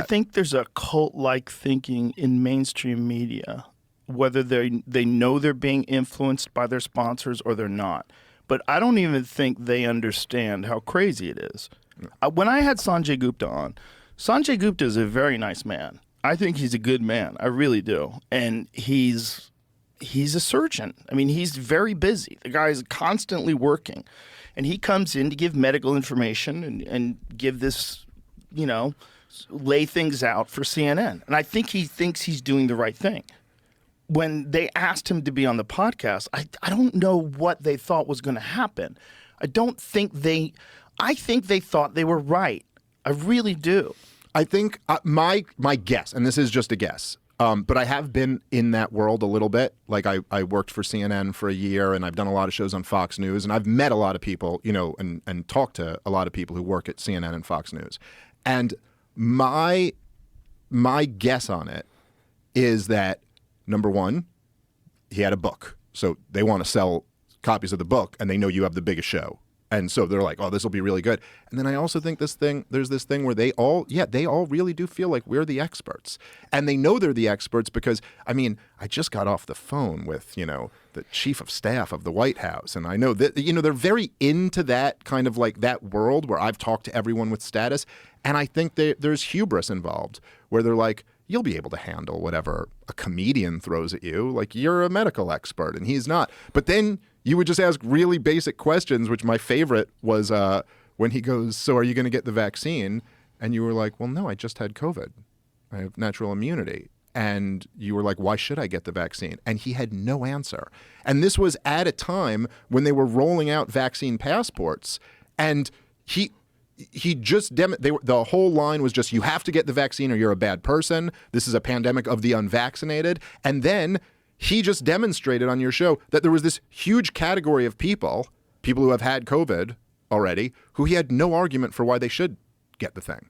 I think there's a cult-like thinking in mainstream media, whether they know they're being influenced by their sponsors or they're not. But I don't even think they understand how crazy it is. When I had Sanjay Gupta on, Sanjay Gupta is a very nice man. I think he's a good man. I really do. And he's a surgeon. I mean, he's very busy. The guy is constantly working. And he comes in to give medical information and give this, lay things out for CNN. And I think he thinks he's doing the right thing. When they asked him to be on the podcast, I don't know what they thought was going to happen. I think they thought they were right. I really do. I think my guess, and this is just a guess, but I have been in that world a little bit. Like I worked for CNN for a year, and I've done a lot of shows on Fox News, and I've met a lot of people, and talked to a lot of people who work at CNN and Fox News. And my guess on it is that, number one, he had a book. So they want to sell copies of the book, and they know you have the biggest show. And so they're like, oh, this will be really good. And then I also think there's this thing where they all really do feel like we're the experts. And they know they're the experts because, I just got off the phone with, the chief of staff of the White House. And I know that, they're very into that kind of like that world where I've talked to everyone with status. And I think there's hubris involved where they're like, you'll be able to handle whatever a comedian throws at you. Like, you're a medical expert and he's not. But then you would just ask really basic questions, which my favorite was when he goes, so are you going to get the vaccine? And you were like, well, no, I just had COVID. I have natural immunity. And you were like, why should I get the vaccine? And he had no answer. And this was at a time when they were rolling out vaccine passports. And the whole line was just, you have to get the vaccine or you're a bad person. This is a pandemic of the unvaccinated. And then he just demonstrated on your show that there was this huge category of people who have had COVID already, who he had no argument for why they should get the thing.